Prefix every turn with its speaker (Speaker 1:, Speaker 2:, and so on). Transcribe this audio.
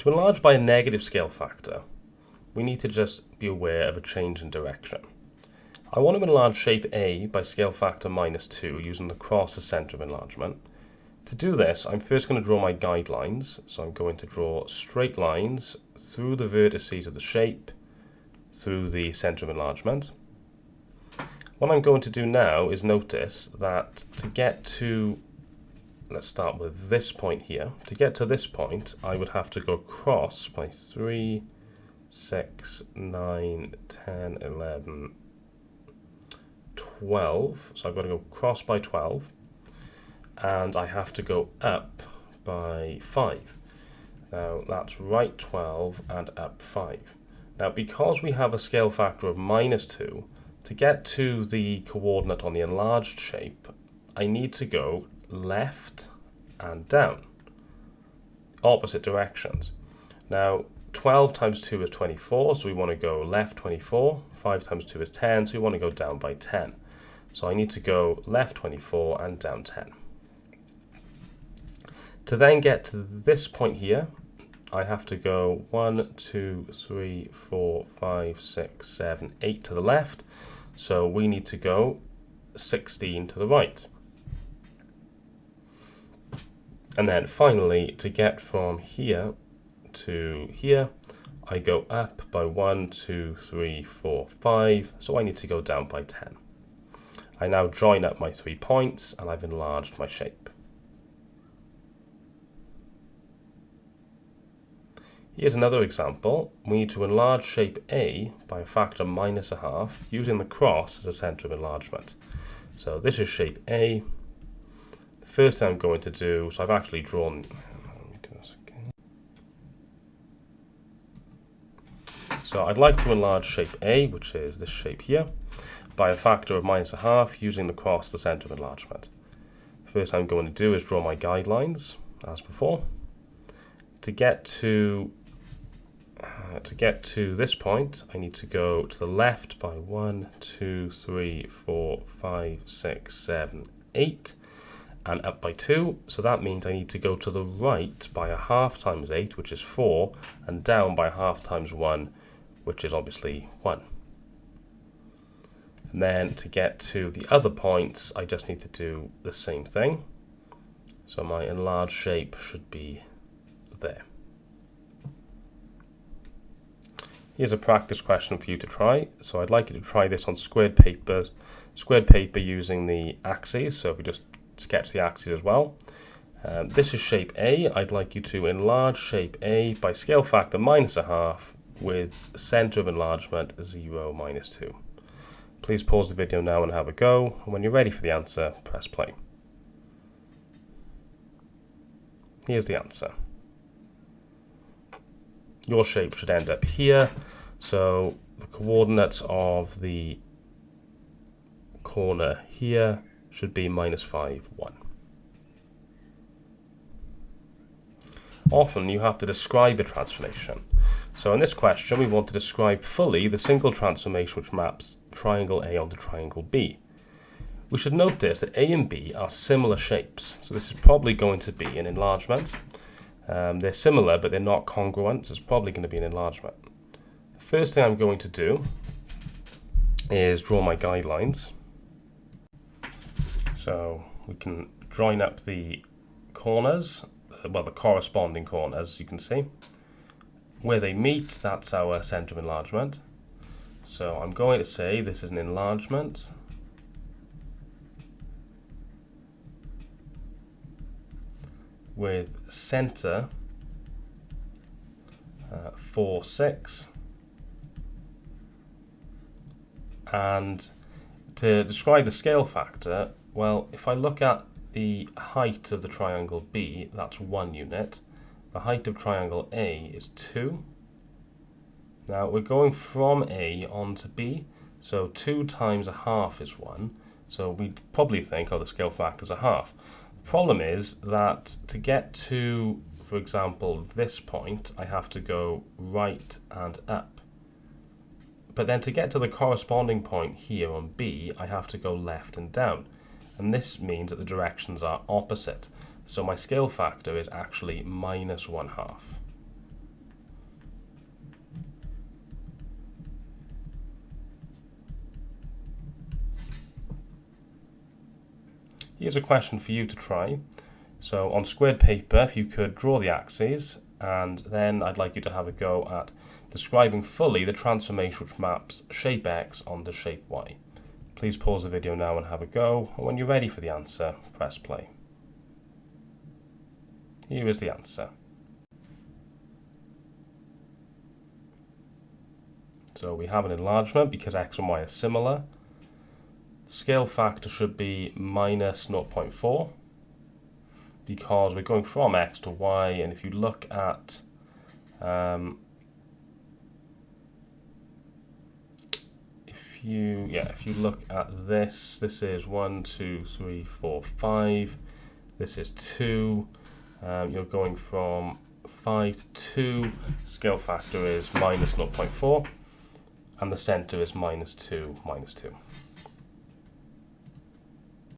Speaker 1: To enlarge by a negative scale factor, we need to just be aware of a change in direction. I want to enlarge shape A by scale factor -2 using the cross as center of enlargement. To do this, I'm first going to draw my guidelines. So I'm going to draw straight lines through the vertices of the shape, through the center of enlargement. What I'm going to do now is notice that to get to, let's start with this point here. To get to this point, I would have to go across by 3, 6, 9, 10, 11, 12. So I've got to go across by 12. And I have to go up by 5. Now that's right 12 and up 5. Now because we have a scale factor of -2, to get to the coordinate on the enlarged shape, I need to go left and down, opposite directions. Now 12 times 2 is 24, so we want to go left 24. 5 times 2 is 10, so we want to go down by 10. So I need to go left 24 and down 10. To then get to this point here, I have to go 1, 2, 3, 4, 5, 6, 7, 8 to the left. So we need to go 16 to the right. And then finally, to get from here to here, I go up by 1, 2, 3, 4, 5. So I need to go down by 10. I now join up my 3 points and I've enlarged my shape. Here's another example. We need to enlarge shape A by a factor -1/2 using the cross as a center of enlargement. So this is shape A. The first thing I'm going to do, so I've actually drawn, let me do this again. So I'd like to enlarge shape A, which is this shape here, by a factor of -1/2 using the cross, the center of enlargement. First thing I'm going to do is draw my guidelines, as before. To get to this point, I need to go to the left by 1, 2, 3, 4, 5, 6, 7, 8, and up by 2. So that means I need to go to the right by 1/2 times 8, which is 4, and down by 1/2 times 1, which is obviously 1. And then to get to the other points, I just need to do the same thing. So my enlarged shape should be there. Here's a practice question for you to try. So I'd like you to try this on squared paper using the axes. So if we just sketch the axes as well. This is shape A. I'd like you to enlarge shape A by scale factor -1/2 with center of enlargement 0, -2. Please pause the video now and have a go. And when you're ready for the answer, press play. Here's the answer. Your shape should end up here. So the coordinates of the corner here should be -5, 1. Often you have to describe a transformation. So in this question, we want to describe fully the single transformation which maps triangle A onto triangle B. We should notice that A and B are similar shapes. So this is probably going to be an enlargement. They're similar, but they're not congruent, so it's probably going to be an enlargement. The first thing I'm going to do is draw my guidelines. So we can join up the corners, well, the corresponding corners, you can see. Where they meet, that's our center of enlargement. So I'm going to say this is an enlargement. With center 4, 6. And to describe the scale factor, well, if I look at the height of the triangle B, that's 1 unit. The height of triangle A is 2. Now we're going from A on to B, so 2 times 1/2 is 1. So we'd probably think, oh, the scale factor is 1/2. The problem is that to get to, for example, this point, I have to go right and up. But then to get to the corresponding point here on B, I have to go left and down. And this means that the directions are opposite. So my scale factor is actually -1/2. Here's a question for you to try. So on squared paper, if you could draw the axes, and then I'd like you to have a go at describing fully the transformation which maps shape X onto shape Y. Please pause the video now and have a go, and when you're ready for the answer, press play. Here is the answer. So we have an enlargement because X and Y are similar. Scale factor should be minus 0.4 because we're going from X to Y, and if you look at if you look at this is 1, 2, 3, 4, 5. This is 2. You're going from 5 to 2. Scale factor is minus 0.4, and the center is minus 2, minus 2.